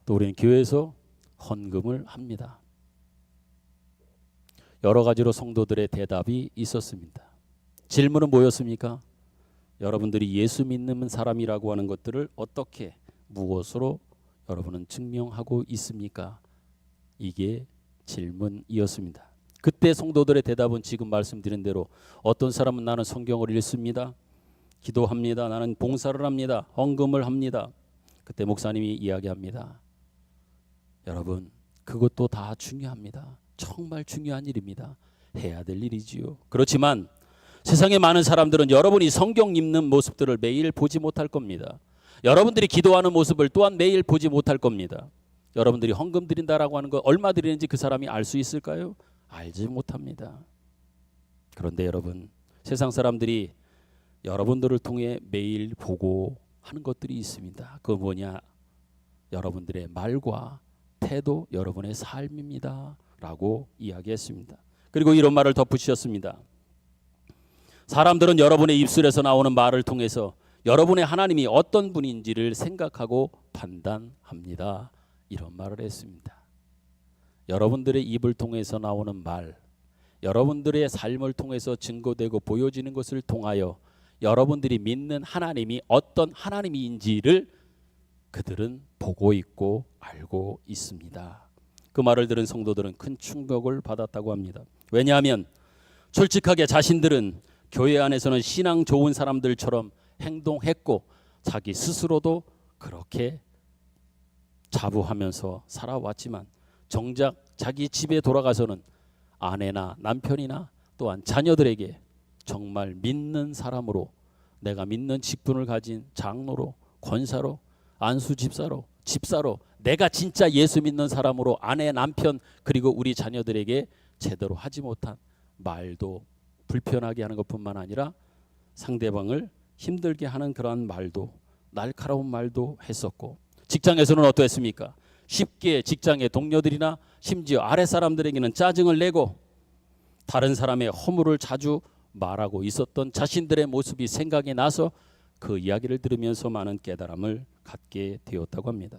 또 우리는 교회에서 헌금을 합니다. 여러 가지로 성도들의 대답이 있었습니다. 질문은 뭐였습니까? 여러분들이 예수 믿는 사람이라고 하는 것들을 어떻게, 무엇으로 여러분은 증명하고 있습니까? 이게 질문이었습니다. 그때 성도들의 대답은 지금 말씀드린 대로 어떤 사람은 나는 성경을 읽습니다. 기도합니다. 나는 봉사를 합니다. 헌금을 합니다. 그때 목사님이 이야기합니다. 여러분, 그것도 다 중요합니다. 정말 중요한 일입니다. 해야 될 일이지요. 그렇지만 세상에 많은 사람들은 여러분이 성경 읽는 모습들을 매일 보지 못할 겁니다. 여러분들이 기도하는 모습을 또한 매일 보지 못할 겁니다. 여러분들이 헌금 드린다라고 하는 거 얼마 드리는지 그 사람이 알 수 있을까요? 알지 못합니다. 그런데 여러분, 세상 사람들이 여러분들을 통해 매일 보고 하는 것들이 있습니다. 그거 뭐냐? 여러분들의 말과 태도, 여러분의 삶입니다 라고 이야기했습니다. 그리고 이런 말을 덧붙이셨습니다. 사람들은 여러분의 입술에서 나오는 말을 통해서 여러분의 하나님이 어떤 분인지를 생각하고 판단합니다. 이런 말을 했습니다. 여러분들의 입을 통해서 나오는 말, 여러분들의 삶을 통해서 증거되고 보여지는 것을 통하여 여러분들이 믿는 하나님이 어떤 하나님인지를 그들은 보고 있고 알고 있습니다. 그 말을 들은 성도들은 큰 충격을 받았다고 합니다. 왜냐하면 솔직하게 자신들은 교회 안에서는 신앙 좋은 사람들처럼 행동했고 자기 스스로도 그렇게 자부하면서 살아왔지만 정작 자기 집에 돌아가서는 아내나 남편이나 또한 자녀들에게 정말 믿는 사람으로, 내가 믿는 직분을 가진 장로로, 권사로, 안수 집사로 내가 진짜 예수 믿는 사람으로 아내, 남편 그리고 우리 자녀들에게 제대로 하지 못한 말도 불편하게 하는 것뿐만 아니라 상대방을 힘들게 하는 그러한 말도, 날카로운 말도 했었고, 직장에서는 어떠했습니까? 쉽게 직장의 동료들이나 심지어 아래 사람들에게는 짜증을 내고 다른 사람의 허물을 자주 말하고 있었던 자신들의 모습이 생각이 나서 그 이야기를 들으면서 많은 깨달음을 갖게 되었다고 합니다.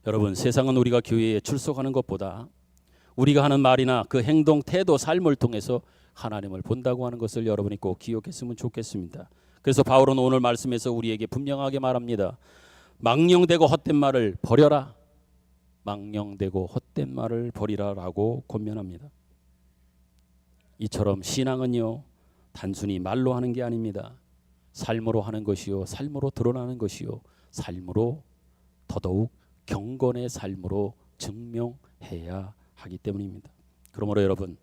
여러분, 세상은 우리가 교회에 출석하는 것보다 우리가 하는 말이나 그 행동, 태도, 삶을 통해서 하나님을 본다고 하는 것을 여러분이 꼭 기억했으면 좋겠습니다. 그래서 바울은 오늘 말씀에서 우리에게 분명하게 말합니다. 망령되고 헛된 말을 버려라. 망령되고 헛된 말을 버리라라고 권면합니다. 이처럼 신앙은요, 단순히 말로 하는 게 아닙니다. 삶으로 하는 것이요, 삶으로 드러나는 것이요, 삶으로 더더욱 경건의 삶으로 증명해야 하기 때문입니다. 그러므로 여러분,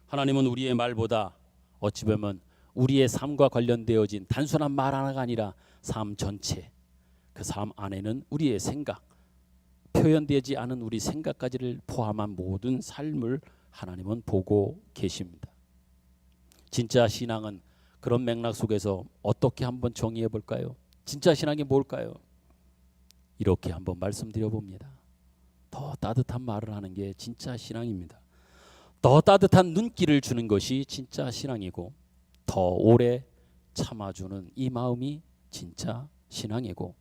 하나님은 우리의 말보다 어찌 보면 우리의 삶과 관련되어진 단순한 말 하나가 아니라 삶 전체, 그 삶 안에는 우리의 생각, 표현되지 않은 우리 생각까지를 포함한 모든 삶을 하나님은 보고 계십니다. 진짜 신앙은 그런 맥락 속에서 어떻게 한번 정의해 볼까요? 진짜 신앙이 뭘까요? 이렇게 한번 말씀드려 봅니다. 더 따뜻한 말을 하는 게 진짜 신앙입니다. 더 따뜻한 눈길을 주는 것이 진짜 신앙이고, 더 오래 참아주는 이 마음이 진짜 신앙이고,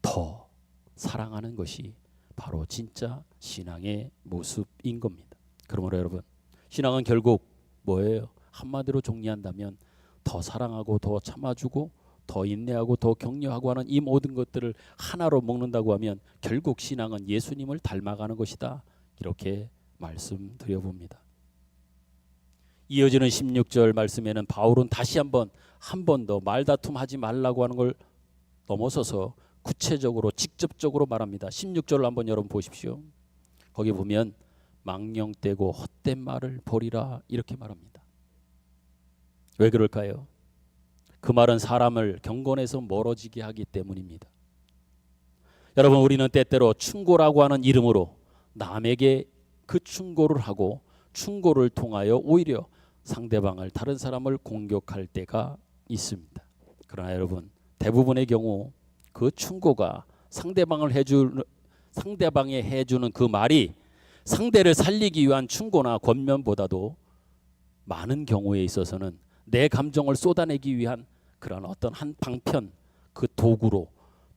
더 사랑하는 것이 바로 진짜 신앙의 모습인 겁니다. 그러므로 여러분, 신앙은 결국 뭐예요? 한마디로 정리한다면 더 사랑하고 더 참아주고 더 인내하고 더 격려하고 하는 이 모든 것들을 하나로 먹는다고 하면 결국 신앙은 예수님을 닮아가는 것이다. 이렇게 말씀드려 봅니다. 이어지는 16절 말씀에는 바울은 다시 한 번 더 말다툼하지 말라고 하는 걸 넘어서서 구체적으로 직접적으로 말합니다. 16절을 한번 여러분 보십시오. 거기 보면 망령되고 헛된 말을 버리라 이렇게 말합니다. 왜 그럴까요? 그 말은 사람을 경건에서 멀어지게 하기 때문입니다. 여러분, 우리는 때때로 충고라고 하는 이름으로 남에게 그 충고를 하고 충고를 통하여 오히려 상대방을, 다른 사람을 공격할 때가 있습니다. 그러나 여러분, 대부분의 경우 그 충고가 상대방에 해주는 그 말이 상대를 살리기 위한 충고나 권면보다도 많은 경우에 있어서는 내 감정을 쏟아내기 위한 그런 어떤 한 방편, 그 도구로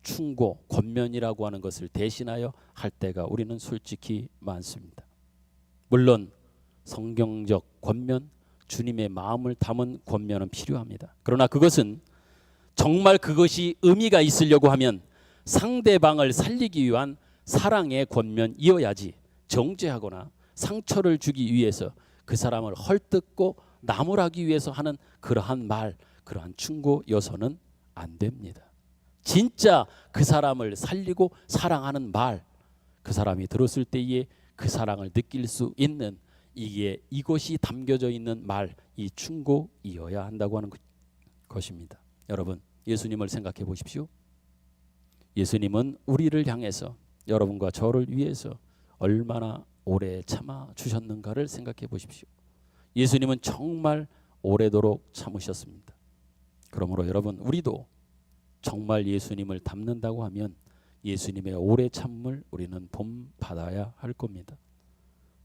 충고, 권면이라고 하는 것을 대신하여 할 때가 우리는 솔직히 많습니다. 물론 성경적 권면, 주님의 마음을 담은 권면은 필요합니다. 그러나 그것은 정말 그것이 의미가 있으려고 하면 상대방을 살리기 위한 사랑의 권면이어야지, 정죄하거나 상처를 주기 위해서 그 사람을 헐뜯고 나무라기 위해서 하는 그러한 말, 그러한 충고여서는 안 됩니다. 진짜 그 사람을 살리고 사랑하는 말, 그 사람이 들었을 때에 그 사랑을 느낄 수 있는 이것이 담겨져 있는 말, 이 충고이어야 한다고 하는 것입니다. 여러분, 예수님을 생각해 보십시오. 예수님은 우리를 향해서, 여러분과 저를 위해서 얼마나 오래 참아 주셨는가를 생각해 보십시오. 예수님은 정말 오래도록 참으셨습니다. 그러므로 여러분, 우리도 정말 예수님을 닮는다고 하면 예수님의 오래 참음을 우리는 본받아야 할 겁니다.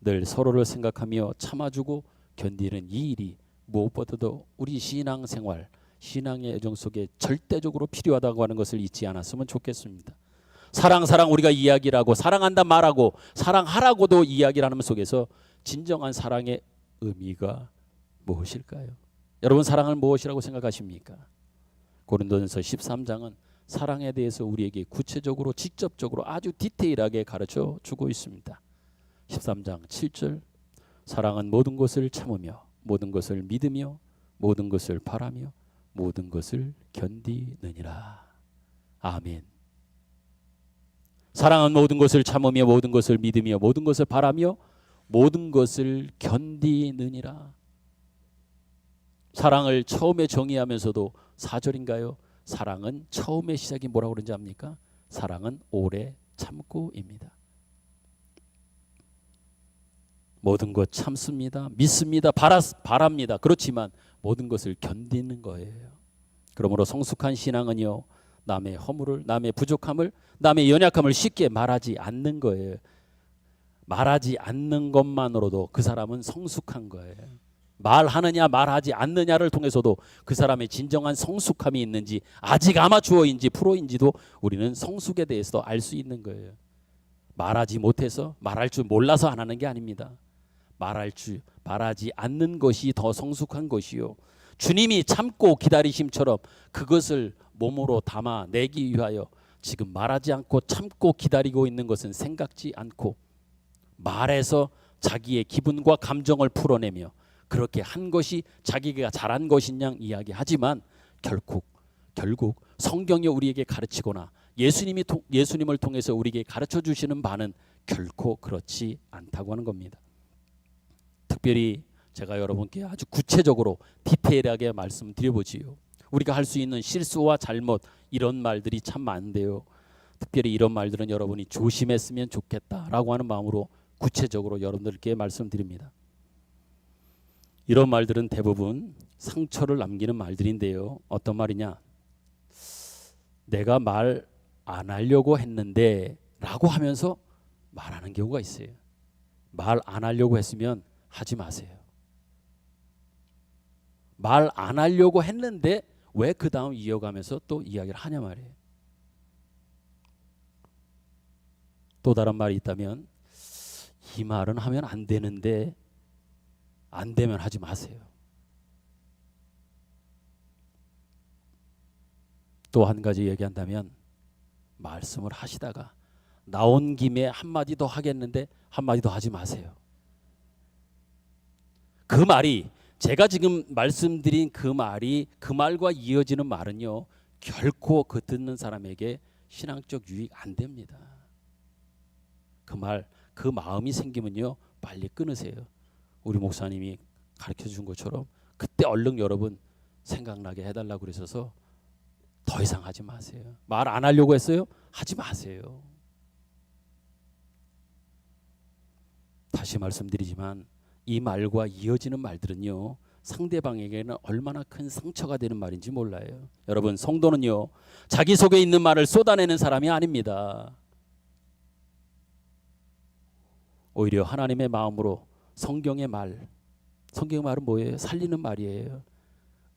늘 서로를 생각하며 참아주고 견디는 이 일이 무엇보다도 우리 신앙생활, 신앙의 애정 속에 절대적으로 필요하다고 하는 것을 잊지 않았으면 좋겠습니다. 사랑 우리가 이야기를 하고 사랑한다 말하고 사랑하라고도 이야기를 하는 속에서 진정한 사랑의 의미가 무엇일까요? 여러분, 사랑은 무엇이라고 생각하십니까? 고린도전서 13장은 사랑에 대해서 우리에게 구체적으로 직접적으로 아주 디테일하게 가르쳐 주고 있습니다. 13장 7절, 사랑은 모든 것을 참으며 모든 것을 믿으며 모든 것을 바라며 모든 것을 견디느니라. 아멘. 사랑은 모든 것을 참으며 모든 것을 믿으며 모든 것을 바라며 모든 것을 견디느니라. 사랑을 처음에 정의하면서도 4절인가요? 사랑은 처음의 시작이 뭐라고 그런지 압니까? 사랑은 오래 참고입니다. 모든 것 참습니다. 믿습니다. 바랍니다. 그렇지만 모든 것을 견디는 거예요. 그러므로 성숙한 신앙은요, 남의 허물을, 남의 부족함을, 남의 연약함을 쉽게 말하지 않는 거예요. 말하지 않는 것만으로도 그 사람은 성숙한 거예요. 말하느냐 말하지 않느냐를 통해서도 그 사람의 진정한 성숙함이 있는지, 아직 아마추어인지 프로인지도 우리는 성숙에 대해서도 알 수 있는 거예요. 말하지 못해서, 말할 줄 몰라서 안 하는 게 아닙니다. 말하지 않는 것이 더 성숙한 것이요, 주님이 참고 기다리심처럼 그것을 몸으로 담아내기 위하여 지금 말하지 않고 참고 기다리고 있는 것은 생각지 않고 말해서 자기의 기분과 감정을 풀어내며 그렇게 한 것이 자기가 잘한 것인 양 이야기하지만 결국 성경이 우리에게 가르치거나 예수님을 통해서 우리에게 가르쳐 주시는 바는 결코 그렇지 않다고 하는 겁니다. 특별히 제가 여러분께 아주 구체적으로 디테일하게 말씀드려보지요. 우리가 할 수 있는 실수와 잘못, 이런 말들이 참 많은데요, 특별히 이런 말들은 여러분이 조심했으면 좋겠다라고 하는 마음으로 구체적으로 여러분들께 말씀드립니다. 이런 말들은 대부분 상처를 남기는 말들인데요, 어떤 말이냐, 내가 말 안 하려고 했는데 라고 하면서 말하는 경우가 있어요. 말 안 하려고 했으면 하지 마세요. 말 안 하려고 했는데 왜 그 다음 이어가면서 또 이야기를 하냐 말이에요. 또 다른 말이 있다면, 이 말은 하면 안 되는데 안 되면 하지 마세요. 또 한 가지 얘기한다면, 말씀을 하시다가 나온 김에 한마디 더 하겠는데 한마디 더 하지 마세요. 그 말이, 제가 지금 말씀드린 그 말이, 그 말과 이어지는 말은요, 결코 그 듣는 사람에게 신앙적 유익 안 됩니다. 그 말, 그 마음이 생기면요, 빨리 끊으세요. 우리 목사님이 가르쳐 준 것처럼 그때 얼른 여러분 생각나게 해달라고 그러셔서 더 이상 하지 마세요. 말 안 하려고 했어요? 하지 마세요. 다시 말씀드리지만 이 말과 이어지는 말들은요, 상대방에게는 얼마나 큰 상처가 되는 말인지 몰라요. 여러분, 성도는요, 자기 속에 있는 말을 쏟아내는 사람이 아닙니다. 오히려 하나님의 마음으로 성경의 말은 뭐예요? 살리는 말이에요.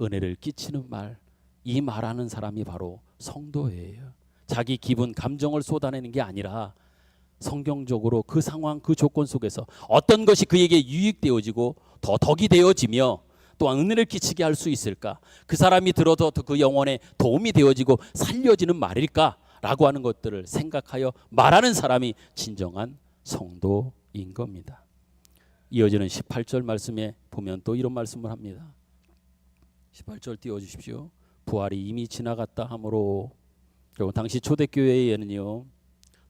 은혜를 끼치는 말, 이 말하는 사람이 바로 성도예요. 자기 기분, 감정을 쏟아내는 게 아니라 성경적으로 그 상황, 그 조건 속에서 어떤 것이 그에게 유익되어지고 더 덕이 되어지며 또한 은혜를 끼치게 할 수 있을까? 그 사람이 들어도 그 영혼에 도움이 되어지고 살려지는 말일까라고 하는 것들을 생각하여 말하는 사람이 진정한 성도인 겁니다. 이어지는 18절 말씀에 보면 또 이런 말씀을 합니다. 18절 띄워주십시오. 부활이 이미 지나갔다 하므로. 그리고 당시 초대교회에는요,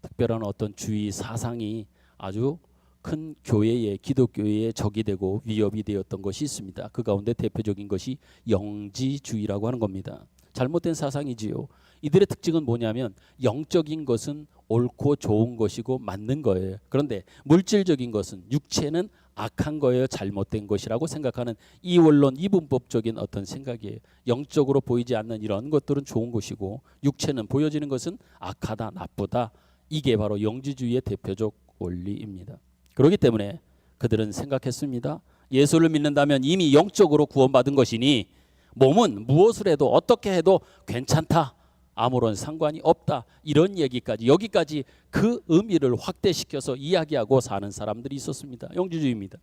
특별한 어떤 주의 사상이 아주 큰 교회의, 기독교회의 적이 되고 위협이 되었던 것이 있습니다. 그 가운데 대표적인 것이 영지주의라고 하는 겁니다. 잘못된 사상이지요. 이들의 특징은 뭐냐면 영적인 것은 옳고 좋은 것이고 맞는 거예요. 그런데 물질적인 것은, 육체는 악한 거예요, 잘못된 것이라고 생각하는 이원론, 이분법적인 어떤 생각이에요. 영적으로 보이지 않는 이런 것들은 좋은 것이고 육체는 보여지는 것은 악하다, 나쁘다. 이게 바로 영지주의의 대표적 원리입니다. 그렇기 때문에 그들은 생각했습니다. 예수를 믿는다면 이미 영적으로 구원받은 것이니 몸은 무엇을 해도 어떻게 해도 괜찮다, 아무런 상관이 없다, 이런 얘기까지, 여기까지 그 의미를 확대시켜서 이야기하고 사는 사람들이 있었습니다. 영지주의입니다.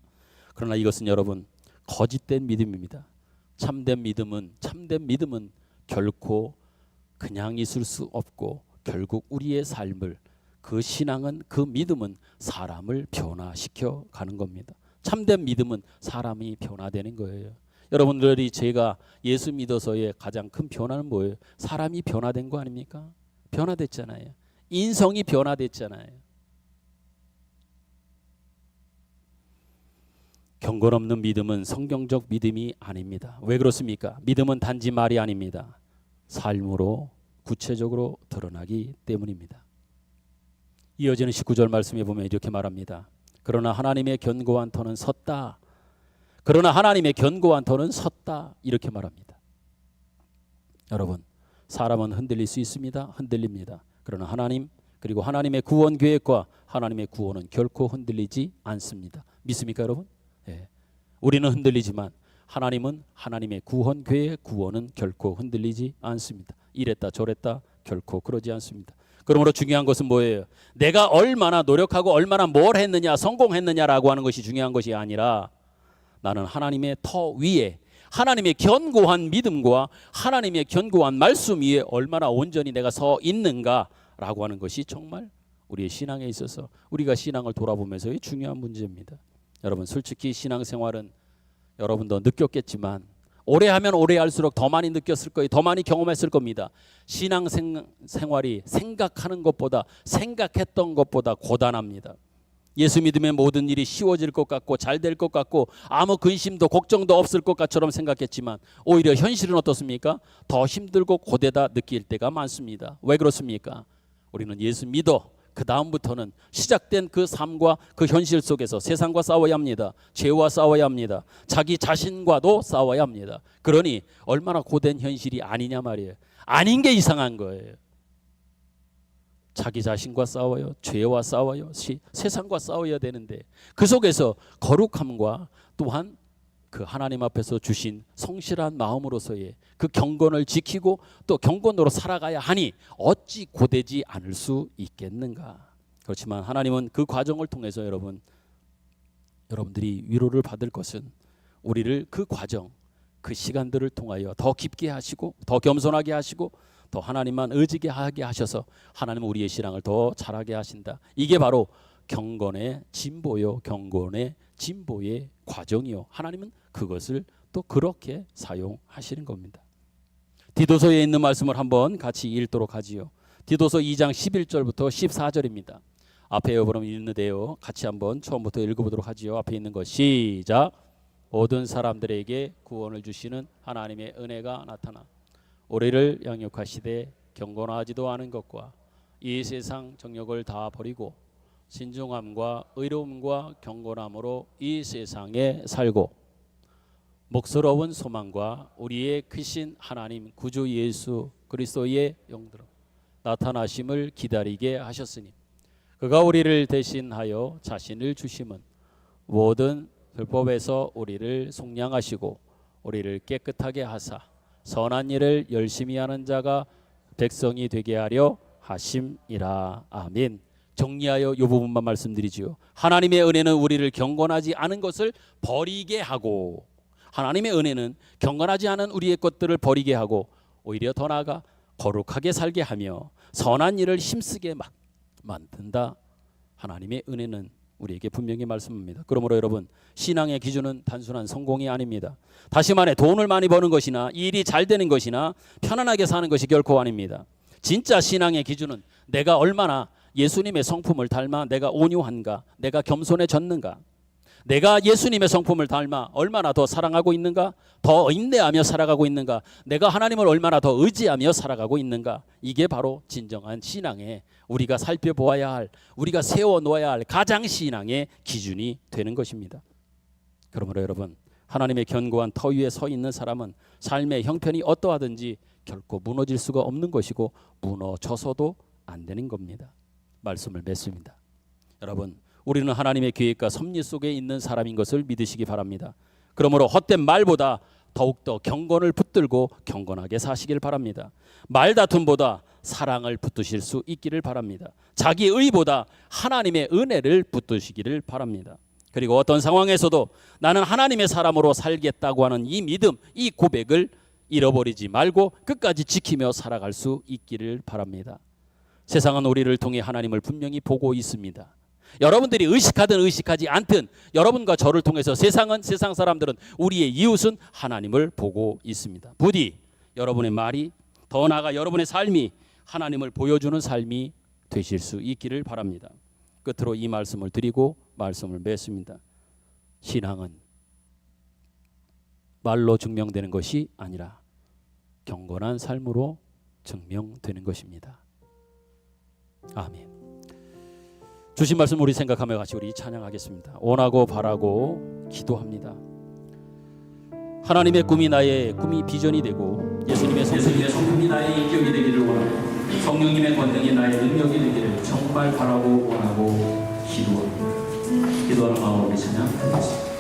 그러나 이것은 여러분 거짓된 믿음입니다. 참된 믿음은 결코 그냥 있을 수 없고 결국 우리의 삶을, 그 신앙은, 그 믿음은 사람을 변화시켜 가는 겁니다. 참된 믿음은 사람이 변화되는 거예요. 여러분들이 제가 예수 믿어서의 가장 큰 변화는 뭐예요? 사람이 변화된 거 아닙니까? 변화됐잖아요. 인성이 변화됐잖아요. 경건 없는 믿음은 성경적 믿음이 아닙니다. 왜 그렇습니까? 믿음은 단지 말이 아닙니다. 삶으로 구체적으로 드러나기 때문입니다. 이어지는 19절 말씀에 보면 이렇게 말합니다. 그러나 하나님의 견고한 터는 섰다. 그러나 하나님의 견고한 터는 섰다, 이렇게 말합니다. 여러분, 사람은 흔들릴 수 있습니다. 흔들립니다. 그러나 하나님, 그리고 하나님의 구원 계획과 하나님의 구원은 결코 흔들리지 않습니다. 믿습니까 여러분? 예. 우리는 흔들리지만 하나님은, 하나님의 구원 계획, 구원은 결코 흔들리지 않습니다. 이랬다 저랬다 결코 그러지 않습니다. 그러므로 중요한 것은 뭐예요? 내가 얼마나 노력하고 얼마나 뭘 했느냐, 성공했느냐라고 하는 것이 중요한 것이 아니라 나는 하나님의 터 위에, 하나님의 견고한 믿음과 하나님의 견고한 말씀 위에 얼마나 온전히 내가 서 있는가라고 하는 것이 정말 우리의 신앙에 있어서, 우리가 신앙을 돌아보면서의 중요한 문제입니다. 여러분, 솔직히 신앙생활은 여러분도 느꼈겠지만 오래 하면 오래 할수록 더 많이 느꼈을 거예요. 더 많이 경험했을 겁니다. 신앙생활이 생각하는 것보다, 생각했던 것보다 고단합니다. 예수 믿으면 모든 일이 쉬워질 것 같고 잘 될 것 같고 아무 근심도 걱정도 없을 것 같처럼 생각했지만 오히려 현실은 어떻습니까? 더 힘들고 고되다 느낄 때가 많습니다. 왜 그렇습니까? 우리는 예수 믿어 그 다음부터는 시작된 그 삶과 그 현실 속에서 세상과 싸워야 합니다. 죄와 싸워야 합니다. 자기 자신과도 싸워야 합니다. 그러니 얼마나 고된 현실이 아니냐 말이에요. 아닌 게 이상한 거예요. 자기 자신과 싸워요. 죄와 싸워요. 세상과 싸워야 되는데 그 속에서 거룩함과 또한 그 하나님 앞에서 주신 성실한 마음으로서의 그 경건을 지키고 또 경건으로 살아가야 하니 어찌 고되지 않을 수 있겠는가. 그렇지만 하나님은 그 과정을 통해서 여러분들이 위로를 받을 것은 우리를 그 과정, 그 시간들을 통하여 더 깊게 하시고 더 겸손하게 하시고 더 하나님만 의지게 하게 하셔서 하나님은 우리의 신앙을 더 잘하게 하신다. 이게 바로 경건의 진보요, 경건의 진보의 과정이요. 하나님은 그것을 또 그렇게 사용하시는 겁니다. 디도서에 있는 말씀을 한번 같이 읽도록 하지요. 디도서 2장 11절부터 14절입니다. 앞에 여러분 있는데요. 같이 한번 처음부터 읽어보도록 하지요. 앞에 있는 것 시작. 모든 사람들에게 구원을 주시는 하나님의 은혜가 나타나 우리를 양육하시되 경건하지도 않은 것과 이 세상 정욕을 다 버리고 신중함과 의로움과 경건함으로 이 세상에 살고 목스러운 소망과 우리의 크신 하나님 구주 예수 그리스도의 영들어 나타나심을 기다리게 하셨으니 그가 우리를 대신하여 자신을 주심은 모든 불법에서 우리를 속량하시고 우리를 깨끗하게 하사 선한 일을 열심히 하는 자가 백성이 되게 하려 하심이라. 아멘. 정리하여 이 부분만 말씀드리지요. 하나님의 은혜는 우리를 경건하지 않은 것을 버리게 하고, 하나님의 은혜는 경건하지 않은 우리의 것들을 버리게 하고 오히려 더 나아가 거룩하게 살게 하며 선한 일을 힘쓰게 만든다. 하나님의 은혜는 우리에게 분명히 말씀합니다. 그러므로 여러분, 신앙의 기준은 단순한 성공이 아닙니다. 다시 말해 돈을 많이 버는 것이나 일이 잘 되는 것이나 편안하게 사는 것이 결코 아닙니다. 진짜 신앙의 기준은 내가 얼마나 예수님의 성품을 닮아 내가 온유한가, 내가 겸손해졌는가, 내가 예수님의 성품을 닮아 얼마나 더 사랑하고 있는가, 더 인내하며 살아가고 있는가, 내가 하나님을 얼마나 더 의지하며 살아가고 있는가. 이게 바로 진정한 신앙의, 우리가 살펴보아야 할, 우리가 세워놓아야 할 가장 신앙의 기준이 되는 것입니다. 그러므로 여러분, 하나님의 견고한 터 위에 서 있는 사람은 삶의 형편이 어떠하든지 결코 무너질 수가 없는 것이고 무너져서도 안 되는 겁니다. 말씀을 맺습니다. 여러분, 우리는 하나님의 계획과 섭리 속에 있는 사람인 것을 믿으시기 바랍니다. 그러므로 헛된 말보다 더욱더 경건을 붙들고 경건하게 사시길 바랍니다. 말다툼보다 사랑을 붙드실 수 있기를 바랍니다. 자기 의보다 하나님의 은혜를 붙드시기를 바랍니다. 그리고 어떤 상황에서도 나는 하나님의 사람으로 살겠다고 하는 이 믿음, 이 고백을 잃어버리지 말고 끝까지 지키며 살아갈 수 있기를 바랍니다. 세상은 우리를 통해 하나님을 분명히 보고 있습니다. 여러분들이 의식하든 의식하지 않든 여러분과 저를 통해서 세상 사람들은, 우리의 이웃은 하나님을 보고 있습니다. 부디 여러분의 말이, 더 나아가 여러분의 삶이 하나님을 보여주는 삶이 되실 수 있기를 바랍니다. 끝으로 이 말씀을 드리고 말씀을 맺습니다. 신앙은 말로 증명되는 것이 아니라 경건한 삶으로 증명되는 것입니다. 아멘. 주신 말씀 우리 생각하며 같이 우리 찬양하겠습니다. 원하고 바라고 기도합니다. 하나님의 꿈이 나의 꿈이 비전이 되고 예수님의 성품이 나의 인격이 되기를 원하고 성령님의 권능이 나의 능력이 되기를 정말 바라고 원하고 기도합니다. 기도하는 마음으로 우리 찬양하겠습니다. 기도하고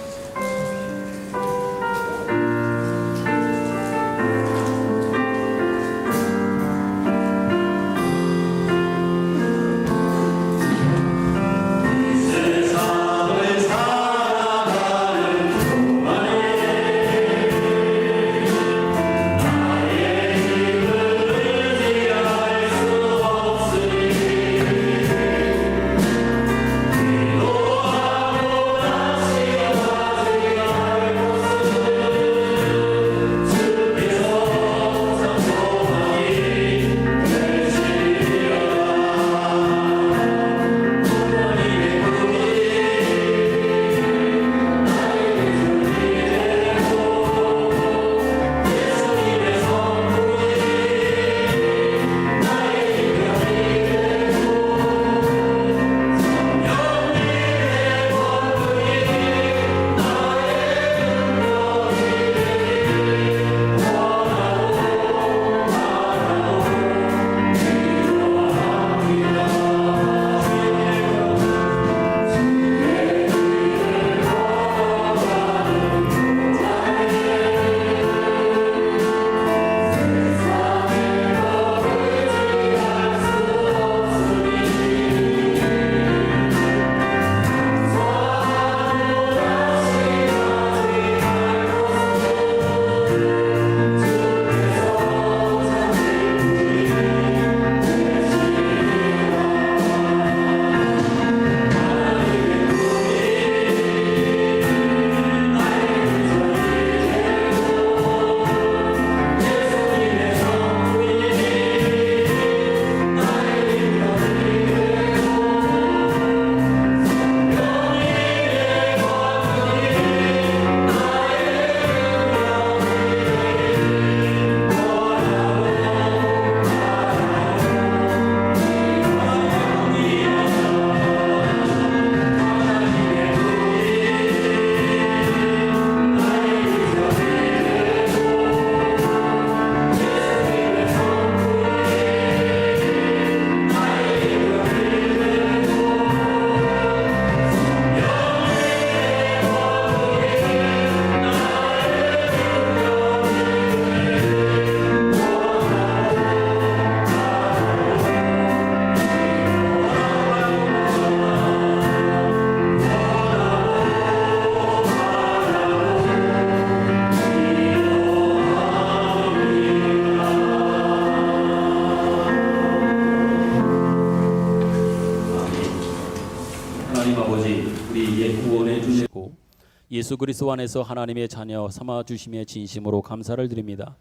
예수 그리스도 안에서 하나님의 자녀 삼아 주심에 진심으로 감사를 드립니다.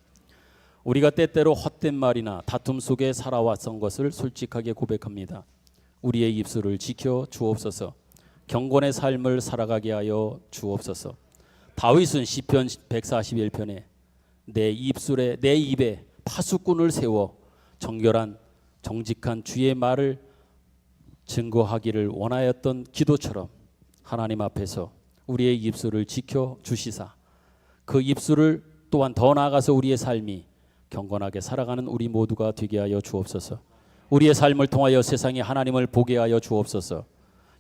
우리가 때때로 헛된 말이나 다툼 속에 살아왔던 것을 솔직하게 고백합니다. 우리의 입술을 지켜 주옵소서. 경건의 삶을 살아가게 하여 주옵소서. 다윗은 시편 141편에 내 입에 파수꾼을 세워 정결한 정직한 주의 말을 증거하기를 원하였던 기도처럼 하나님 앞에서 우리의 입술을 지켜 주시사 그 입술을 또한 더 나아가서 우리의 삶이 경건하게 살아가는 우리 모두가 되게 하여 주옵소서. 우리의 삶을 통하여 세상에 하나님을 보게 하여 주옵소서.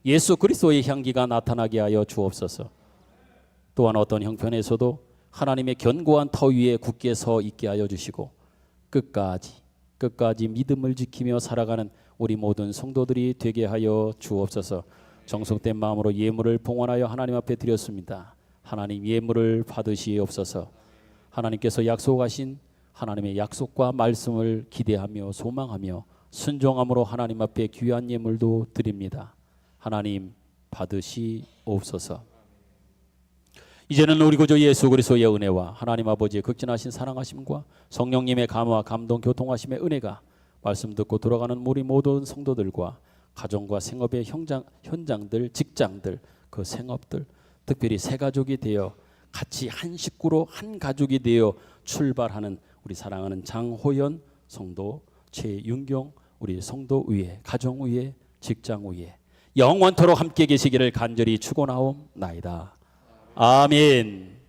예수 그리스도의 향기가 나타나게 하여 주옵소서. 또한 어떤 형편에서도 하나님의 견고한 터 위에 굳게 서 있게 하여 주시고 끝까지 믿음을 지키며 살아가는 우리 모든 성도들이 되게 하여 주옵소서. 정성된 마음으로 예물을 봉헌하여 하나님 앞에 드렸습니다. 하나님 예물을 받으시옵소서. 하나님께서 약속하신 하나님의 약속과 말씀을 기대하며 소망하며 순종함으로 하나님 앞에 귀한 예물도 드립니다. 하나님 받으시옵소서. 이제는 우리 구주 예수 그리스도의 은혜와 하나님 아버지의 극진하신 사랑하심과 성령님의 감화 감동 교통하심의 은혜가 말씀 듣고 돌아가는 우리 모든 성도들과 가정과 생업의 현장들, 직장들, 그 생업들, 특별히 새 가족이 되어 같이 한 식구로 한 가족이 되어 출발하는 우리 사랑하는 장호연 성도, 최윤경 우리 성도 위에, 가정 위에, 직장 위에 영원토록 함께 계시기를 간절히 축원하옵나이다. 아멘.